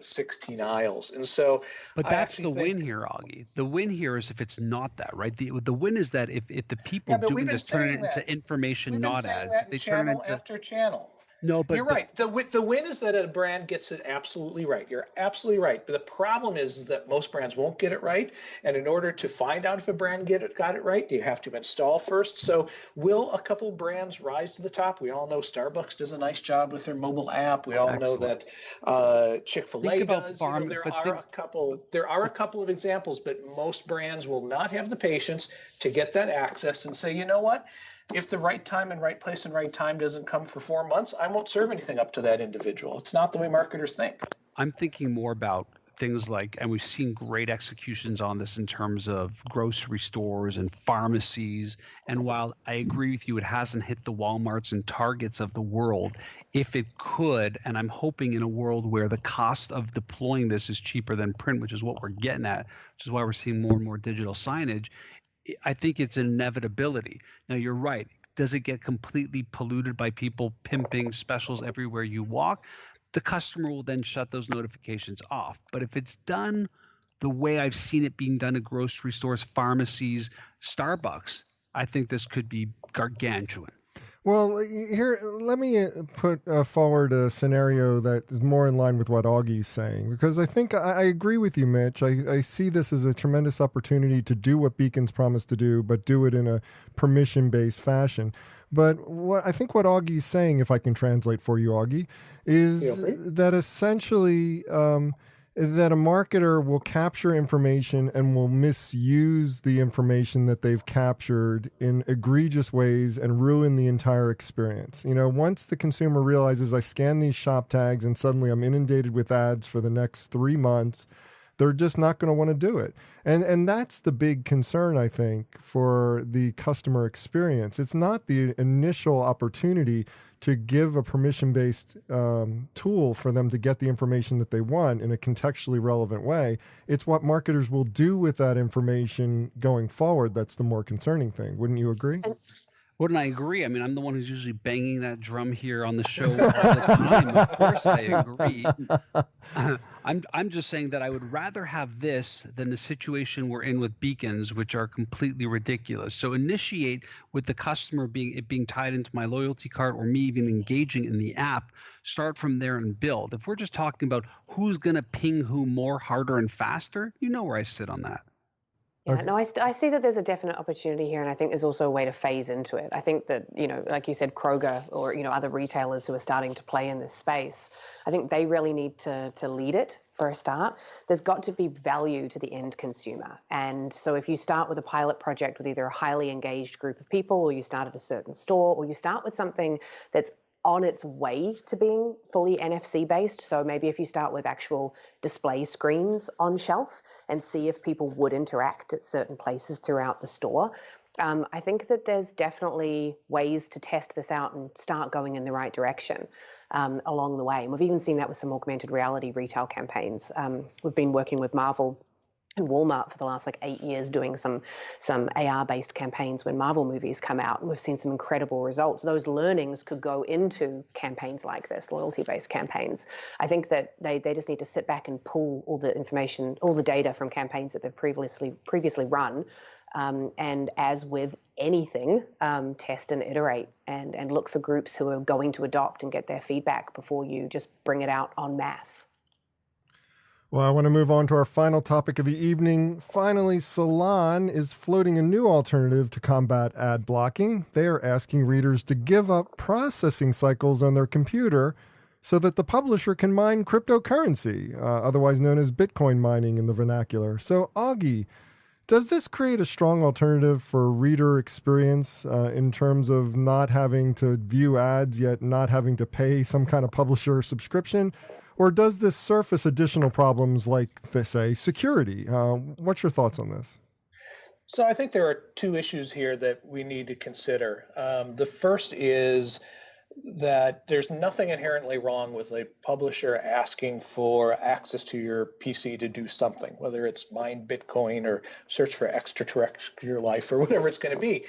16 aisles. And so but that's the win here, Augie. The win here is if it's not that, right? The win is that if the people doing this turn it into information, not ads, they turn it into after channel. No, but You're right. The win is that a brand gets it absolutely right. You're absolutely right. But the problem is that most brands won't get it right. And in order to find out if a brand got it right, you have to install first. So will a couple brands rise to the top? We all know Starbucks does a nice job with their mobile app. We all know that Chick-fil-A does. There are a couple of examples, but most brands will not have the patience to get that access and say, you know what? If the right time and right place and right time doesn't come for 4 months, I won't serve anything up to that individual. It's not the way marketers think. I'm thinking more about things like, and we've seen great executions on this in terms of grocery stores and pharmacies. And while I agree with you, it hasn't hit the Walmarts and Targets of the world. If it could, and I'm hoping in a world where the cost of deploying this is cheaper than print, which is what we're getting at, which is why we're seeing more and more digital signage, I think it's an inevitability. Now, you're right. Does it get completely polluted by people pimping specials everywhere you walk? The customer will then shut those notifications off. But if it's done the way I've seen it being done at grocery stores, pharmacies, Starbucks, I think this could be gargantuan. Well, here, let me put forward a scenario that is more in line with what Augie's saying, because I think I agree with you, Mitch. I see this as a tremendous opportunity to do what Beacon's promised to do, but do it in a permission-based fashion. But I think what Augie's saying, if I can translate for you, Augie, is that essentially that a marketer will capture information and will misuse the information that they've captured in egregious ways and ruin the entire experience. You know, once the consumer realizes I scan these shop tags and suddenly I'm inundated with ads for the next 3 months, they're just not going to want to do it. And that's the big concern, I think, for the customer experience. It's not the initial opportunity to give a permission-based tool for them to get the information that they want in a contextually relevant way. It's what marketers will do with that information going forward that's the more concerning thing. Wouldn't you agree? Wouldn't I agree? I mean, I'm the one who's usually banging that drum here on the show all the time. Of course, I agree. I'm just saying that I would rather have this than the situation we're in with beacons, which are completely ridiculous. So initiate with the customer being tied into my loyalty card, or me even engaging in the app. Start from there and build. If we're just talking about who's going to ping who more, harder, and faster, you know where I sit on that. Yeah, no, I see that there's a definite opportunity here, and I think there's also a way to phase into it. I think that, you know, like you said, Kroger or, you know, other retailers who are starting to play in this space, I think they really need to lead it for a start. There's got to be value to the end consumer. And so if you start with a pilot project with either a highly engaged group of people, or you start at a certain store, or you start with something that's on its way to being fully NFC based. So maybe if you start with actual display screens on shelf and see if people would interact at certain places throughout the store. I think that there's definitely ways to test this out and start going in the right direction along the way. And we've even seen that with some augmented reality retail campaigns. We've been working with Marvel and Walmart for the last 8 years doing some AR-based campaigns when Marvel movies come out, and we've seen some incredible results. Those learnings could go into campaigns like this, loyalty-based campaigns. I think that they just need to sit back and pull all the information, all the data from campaigns that they've previously run, and as with anything, test and iterate and look for groups who are going to adopt and get their feedback before you just bring it out en masse. Well, I want to move on to our final topic of the evening. Finally, Salon is floating a new alternative to combat ad blocking. They are asking readers to give up processing cycles on their computer so that the publisher can mine cryptocurrency, otherwise known as Bitcoin mining in the vernacular. So, Augie, does this create a strong alternative for reader experience in terms of not having to view ads yet not having to pay some kind of publisher subscription? Or does this surface additional problems like, say, security? What's your thoughts on this? So I think there are two issues here that we need to consider. The first is that there's nothing inherently wrong with a publisher asking for access to your PC to do something, whether it's mine Bitcoin or search for extraterrestrial life or whatever it's going to be.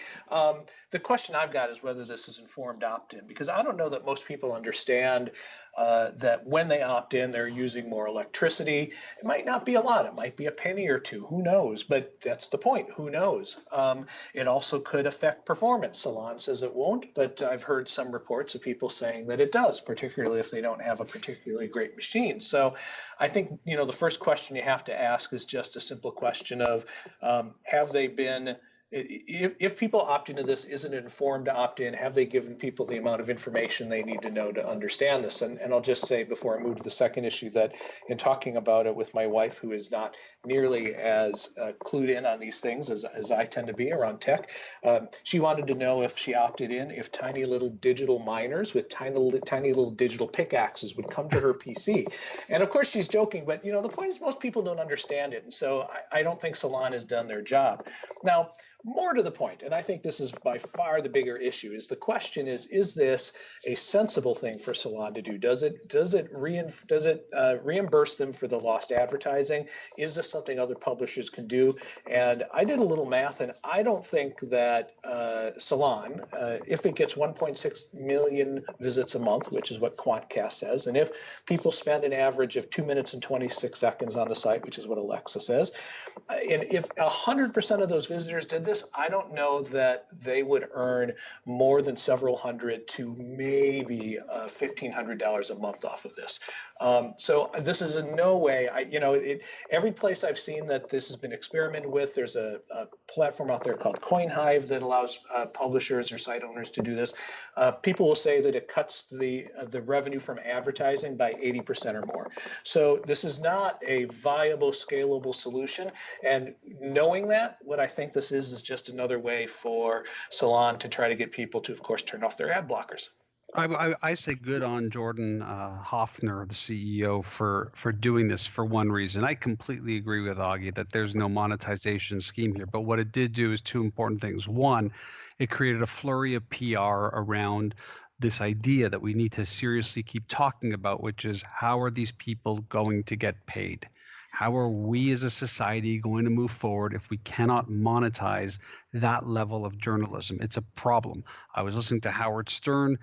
The question I've got is whether this is informed opt-in, because I don't know that most people understand that when they opt in, they're using more electricity. It might not be a lot. It might be a penny or two. Who knows? But that's the point. Who knows? It also could affect performance. Salon says it won't, but I've heard some reports of people saying that it does, particularly if they don't have a particularly great machine. So I think, the first question you have to ask is just a simple question of, have they been, if people opt into this, is it informed to opt in? Have they given people the amount of information they need to know to understand this? And I'll just say before I move to the second issue that in talking about it with my wife, who is not nearly as clued in on these things as I tend to be around tech, she wanted to know if she opted in, if tiny little digital miners with tiny little digital pickaxes would come to her PC. And of course she's joking, but the point is most people don't understand it. And so I don't think Salon has done their job. Now, more to the point, and I think this is by far the bigger issue, is the question is this a sensible thing for Salon to do? Does it reimburse them for the lost advertising? Is this something other publishers can do? And I did a little math, and I don't think that Salon, if it gets 1.6 million visits a month, which is what Quantcast says, and if people spend an average of 2 minutes and 26 seconds on the site, which is what Alexa says, and if 100% of those visitors did this, I don't know that they would earn more than several hundred to maybe $1,500 a month off of this. So this is in no way, every place I've seen that this has been experimented with, there's a platform out there called CoinHive that allows publishers or site owners to do this. People will say that it cuts the revenue from advertising by 80% or more. So this is not a viable, scalable solution. And knowing that, what I think this is just another way for Salon to try to get people to, of course, turn off their ad blockers. I say good on Jordan Hoffner, the CEO, for doing this for one reason. I completely agree with Augie that there's no monetization scheme here. But what it did do is two important things. One, it created a flurry of PR around this idea that we need to seriously keep talking about, which is how are these people going to get paid? How are we as a society going to move forward if we cannot monetize that level of journalism? It's a problem. I was listening to Howard Stern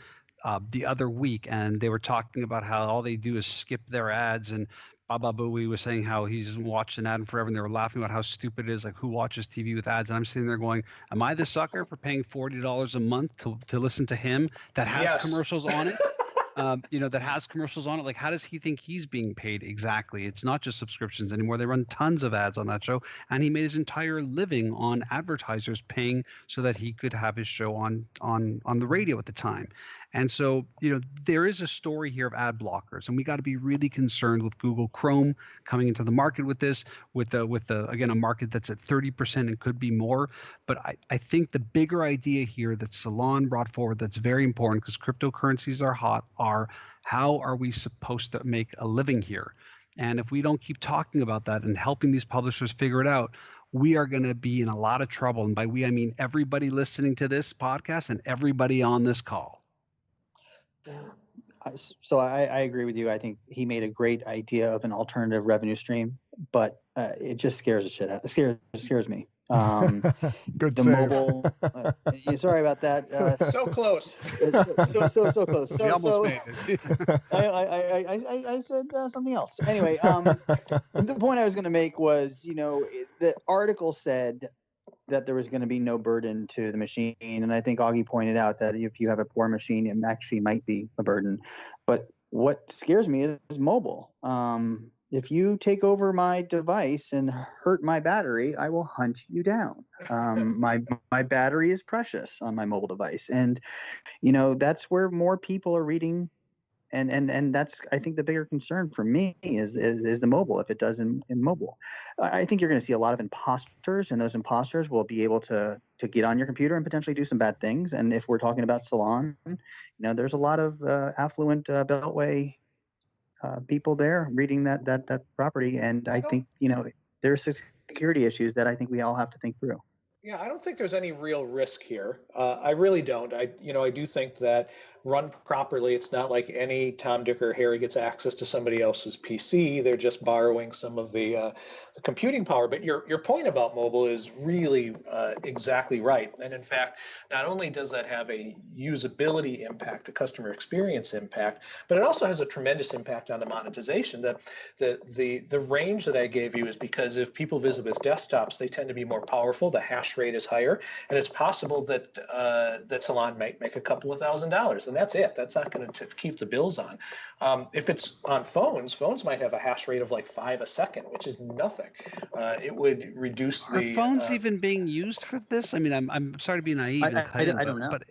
the other week, and they were talking about how all they do is skip their ads, and Baba Booey was saying how he hasn't watched an ad in forever, and they were laughing about how stupid it is, like who watches TV with ads. And I'm sitting there going, am I the sucker for paying $40 a month to listen to him that has commercials on it? That has commercials on it. Like, how does he think he's being paid exactly? It's not just subscriptions anymore. They run tons of ads on that show, and he made his entire living on advertisers paying so that he could have his show on the radio at the time. And so, there is a story here of ad blockers, and we got to be really concerned with Google Chrome coming into the market with this, with again, a market that's at 30% and could be more. But I think the bigger idea here that Salon brought forward that's very important, because cryptocurrencies are hot, are how are we supposed to make a living here? And if we don't keep talking about that and helping these publishers figure it out, we are going to be in a lot of trouble. And by we, I mean everybody listening to this podcast and everybody on this call. So I agree with you. I think he made a great idea of an alternative revenue stream, but it just scares the shit out. It scares me. Good the save. mobile. Sorry about that. So close. So close. We almost made it. I said something else. Anyway, the point I was going to make was, the article said that there was going to be no burden to the machine, and I think Augie pointed out that if you have a poor machine, it actually might be a burden. But what scares me is mobile. If you take over my device and hurt my battery, I will hunt you down. My battery is precious on my mobile device. And, that's where more people are reading. And that's, I think, the bigger concern for me is the mobile, if it does in mobile. I think you're going to see a lot of imposters, and those imposters will be able to get on your computer and potentially do some bad things. And if we're talking about Salon, there's a lot of affluent Beltway people there reading that property, and I think there's security issues that I think we all have to think through. Yeah, I don't think there's any real risk here. I really don't. I do think that run properly, it's not like any Tom, Dick, or Harry gets access to somebody else's PC. They're just borrowing some of the computing power. But your point about mobile is really exactly right. And in fact, not only does that have a usability impact, a customer experience impact, but it also has a tremendous impact on the monetization. The range that I gave you is because if people visit with desktops, they tend to be more powerful. The hash rate is higher, and it's possible that that Salon might make a couple of $1,000s, and that's it. That's not going to keep the bills on. If it's on phones might have a hash rate of like 5 a second, which is nothing. It would reduce the. Are phones even being used for this? I mean, I'm sorry to be naive and cut in, I don't know. but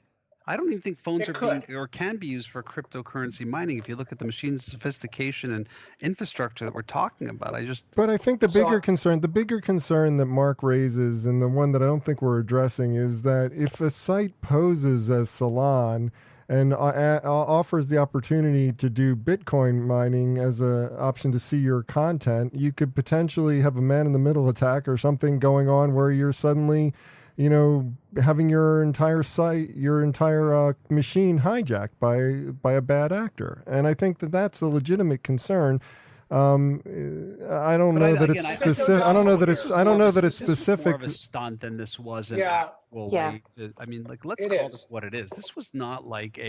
I don't even think phones It are being or can be used for cryptocurrency mining. If you look at the machine sophistication and infrastructure that we're talking about, But I think the bigger concern that Marc raises, and the one that I don't think we're addressing, is that if a site poses as Salon and offers the opportunity to do Bitcoin mining as an option to see your content, you could potentially have a man-in-the-middle attack or something going on where you're suddenly, having your entire site, your entire machine hijacked by a bad actor. And I think that that's a legitimate concern. I don't know that it's specific. I don't know that it's specific. More of a stunt than this was an actual way to, I mean, like, let's call this what it is. This was not like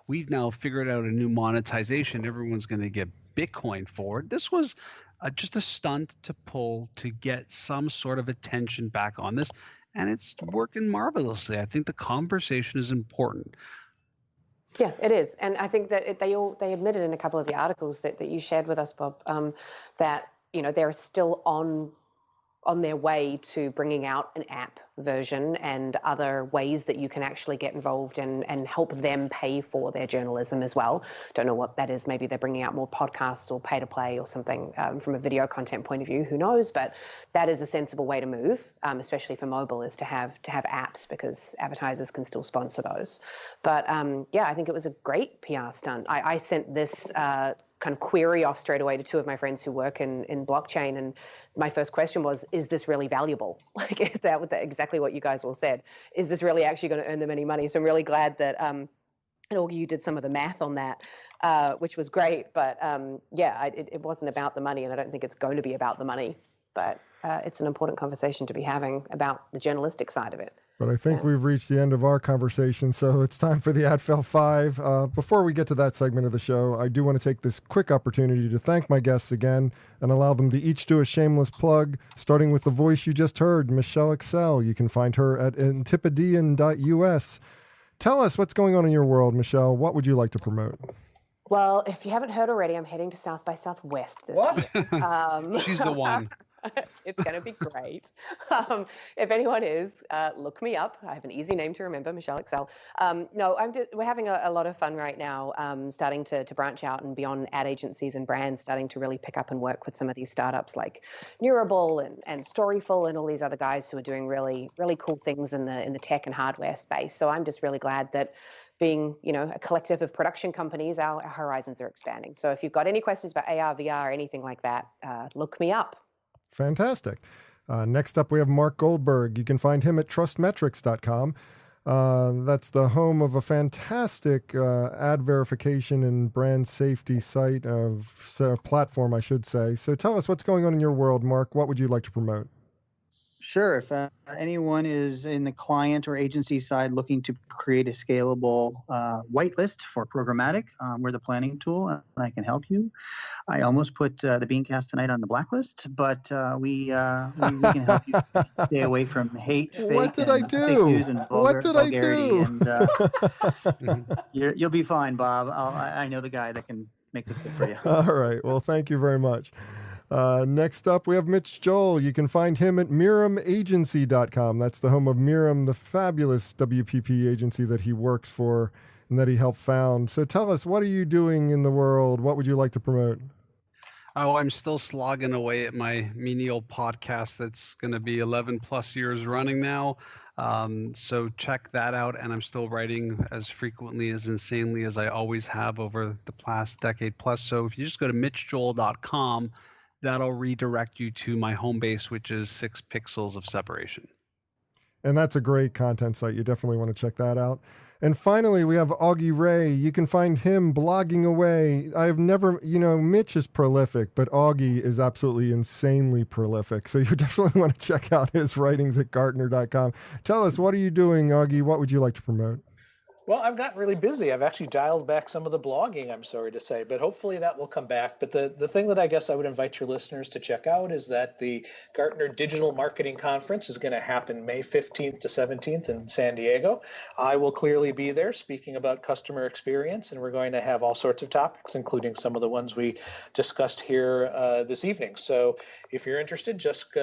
we've now figured out a new monetization. Everyone's going to get Bitcoin for it. This was just a stunt to pull to get some sort of attention back on this. And it's working marvelously. I think the conversation is important. Yeah, it is. And I think that they admitted in a couple of the articles that you shared with us, Bob, that, they're still on their way to bringing out an app version and other ways that you can actually get involved and help them pay for their journalism as well. Don't know what that is. Maybe they're bringing out more podcasts or pay to play or something from a video content point of view. Who knows? But that is a sensible way to move, especially for mobile, is to have apps, because advertisers can still sponsor those. But I think it was a great PR stunt. I sent this kind of query off straight away to two of my friends who work in blockchain, and my first question was, is this really valuable? Like, that was exactly what you guys all said. Is this really actually going to earn them any money? So I'm really glad that and Augie, you did some of the math on that, which was great. But it wasn't about the money, and I don't think it's going to be about the money. But it's an important conversation to be having about the journalistic side of it. But I think we've reached the end of our conversation, so it's time for the AdFail 5. Before we get to that segment of the show, I do want to take this quick opportunity to thank my guests again and allow them to each do a shameless plug, starting with the voice you just heard, Michelle Excell. You can find her at antipodean.us. Tell us what's going on in your world, Michelle. What would you like to promote? Well, if you haven't heard already, I'm heading to South by Southwest this year. She's the one. It's going to be great. If anyone is, look me up. I have an easy name to remember, Michelle Excell. We're having a lot of fun right now, starting to branch out and beyond ad agencies and brands, starting to really pick up and work with some of these startups like Neurable and Storyful and all these other guys who are doing really, really cool things in the tech and hardware space. So I'm just really glad that, being, a collective of production companies, our horizons are expanding. So if you've got any questions about AR, VR, anything like that, look me up. Fantastic. Next up, we have Marc Goldberg. You can find him at trustmetrics.com. That's the home of a fantastic ad verification and brand safety site platform, I should say. So tell us what's going on in your world, Marc. What would you like to promote? Sure. If anyone is in the client or agency side looking to create a scalable whitelist for programmatic, we're the planning tool, and I can help you. I almost put the BeanCast tonight on the blacklist, but we can help you stay away from hate, fake, fake news, and vulgarity. And you'll be fine, Bob. I know the guy that can make this good for you. All right. Well, thank you very much. Next up, we have Mitch Joel. You can find him at MiriamAgency.com. That's the home of Miriam, the fabulous WPP agency that he works for and that he helped found. So tell us, what are you doing in the world? What would you like to promote? Oh, I'm still slogging away at my menial podcast that's going to be 11 plus years running now. So check that out. And I'm still writing as frequently, as insanely as I always have over the past decade plus. So if you just go to mitchjoel.com, that'll redirect you to my home base, which is 6 pixels of separation. And that's a great content site. You definitely want to check that out. And finally, we have Augie Ray. You can find him blogging away. I've never, Mitch is prolific, but Augie is absolutely insanely prolific. So you definitely want to check out his writings at Gartner.com. Tell us, what are you doing, Augie? What would you like to promote? Well, I've gotten really busy. I've actually dialed back some of the blogging, I'm sorry to say, but hopefully that will come back. But the thing that I guess I would invite your listeners to check out is that the Gartner Digital Marketing Conference is going to happen May 15th to 17th in San Diego. I will clearly be there speaking about customer experience, and we're going to have all sorts of topics, including some of the ones we discussed here this evening. So if you're interested, just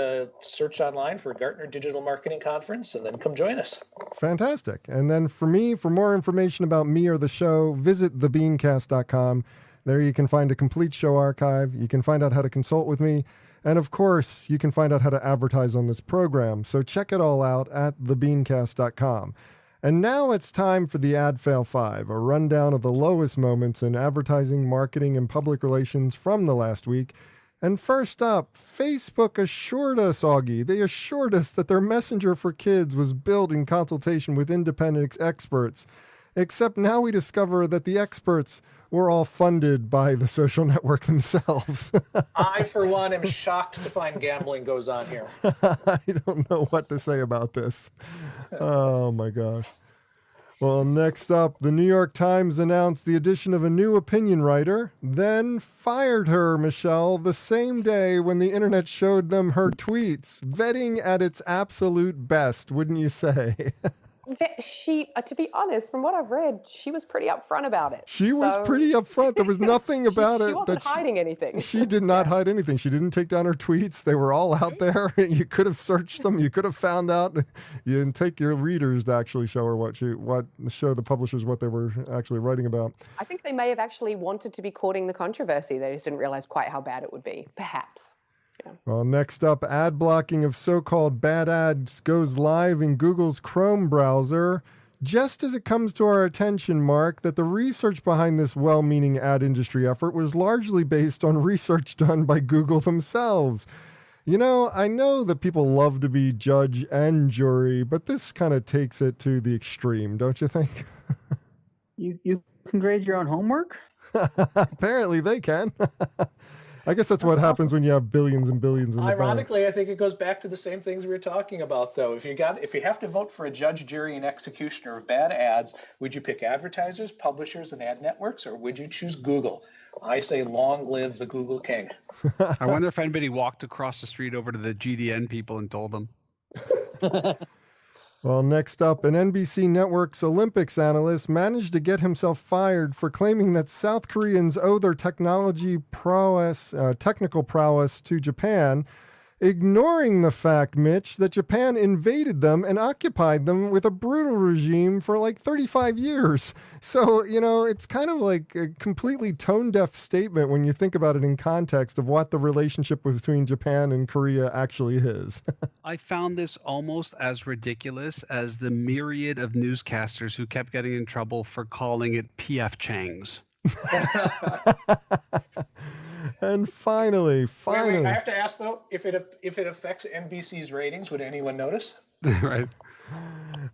search online for Gartner Digital Marketing Conference and then come join us. Fantastic. And then for me, for more information about me or the show, visit thebeancast.com. There you can find a complete show archive. You can find out how to consult with me. And of course, you can find out how to advertise on this program. So check it all out at thebeancast.com. And now it's time for the Ad Fail 5, a rundown of the lowest moments in advertising, marketing, and public relations from the last week. And first up, Facebook assured us, Augie, they assured us that their Messenger for Kids was built in consultation with independent experts. Except now we discover that the experts were all funded by the social network themselves. I, for one, am shocked to find gambling goes on here. I don't know what to say about this. Oh, my gosh. Well, next up, the New York Times announced the addition of a new opinion writer, then fired her, Michelle, the same day when the internet showed them her tweets. Vetting at its absolute best, wouldn't you say? She, to be honest, from what I've read, she was pretty upfront about it. She was pretty upfront. There was nothing about it. She wasn't hiding anything. She did not hide anything. She didn't take down her tweets. They were all out there. You could have searched them. You could have found out. You didn't take your readers to actually show her show the publishers what they were actually writing about. I think they may have actually wanted to be courting the controversy. They just didn't realize quite how bad it would be, perhaps. Yeah. Well, next up, ad blocking of so-called bad ads goes live in Google's Chrome browser. Just as it comes to our attention, Mark, that the research behind this well-meaning ad industry effort was largely based on research done by Google themselves. I know that people love to be judge and jury, but this kind of takes it to the extreme, don't you think? You can grade your own homework? Apparently they can. I guess that's what happens when you have billions and billions in the bank. Ironically, I think it goes back to the same things we were talking about, though. If you have to vote for a judge, jury, and executioner of bad ads, would you pick advertisers, publishers, and ad networks, or would you choose Google? I say long live the Google king. I wonder if anybody walked across the street over to the GDN people and told them. Well, next up, an NBC Network's Olympics analyst managed to get himself fired for claiming that South Koreans owe their technical prowess to Japan, ignoring the fact, Mitch, that Japan invaded them and occupied them with a brutal regime for like 35 years. So, it's kind of like a completely tone-deaf statement when you think about it in context of what the relationship between Japan and Korea actually is. I found this almost as ridiculous as the myriad of newscasters who kept getting in trouble for calling it PF Chang's. And finally, Wait, I have to ask though, if it affects NBC's ratings, would anyone notice? Right.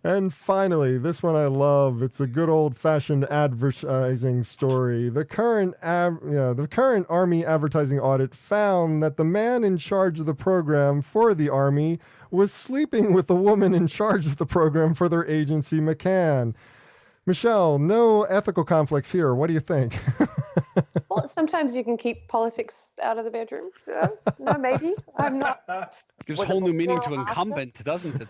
And finally, this one I love. It's a good old-fashioned advertising story. The current Army advertising audit found that the man in charge of the program for the Army was sleeping with the woman in charge of the program for their agency, McCann. Michelle, no ethical conflicts here. What do you think? Well, sometimes you can keep politics out of the bedroom. No, maybe. I'm not. Gives whole new meaning to incumbent, doesn't it?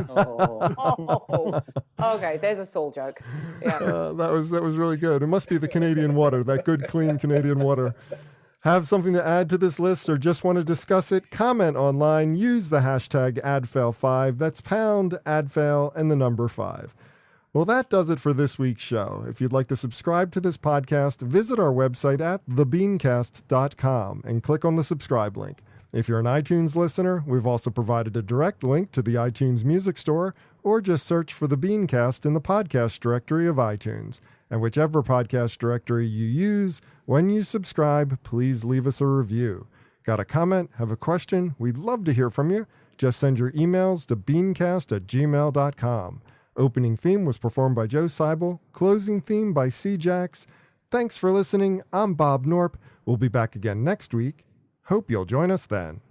Oh. Okay, there's a Saul joke. Yeah. That was really good. It must be the Canadian water, that good, clean Canadian water. Have something to add to this list or just want to discuss it? Comment online. Use the hashtag AdFail5. That's #AdFail and the number 5. Well, that does it for this week's show. If you'd like to subscribe to this podcast, visit our website at thebeancast.com and click on the subscribe link. If you're an iTunes listener, we've also provided a direct link to the iTunes Music Store, or just search for the BeanCast in the podcast directory of iTunes. And whichever podcast directory you use, when you subscribe, please leave us a review. Got a comment? Have a question? We'd love to hear from you. Just send your emails to beancast@gmail.com. Opening theme was performed by Joe Seibel. Closing theme by C-Jax. Thanks for listening. I'm Bob Norp. We'll be back again next week. Hope you'll join us then.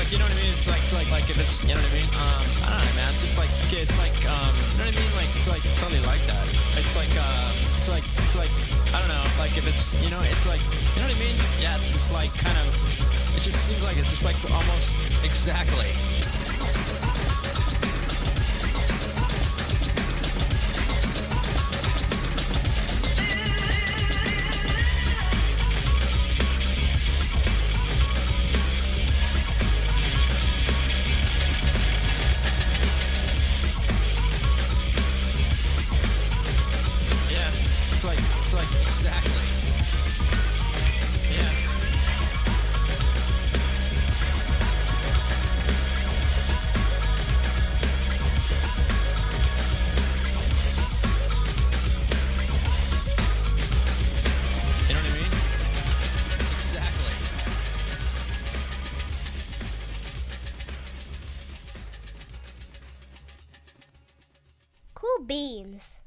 You know what I mean? It's like if it's, you know what I mean? I don't know, man. Just like, okay, it's like, you know what I mean? Like, it's like totally like that. It's like, I don't know, like if it's, you know, it's like, you know what I mean? Yeah, it's just like kind of, it just seems like it's just like almost exactly. It's like exactly. Yeah. You know what I mean? Exactly. Cool beans.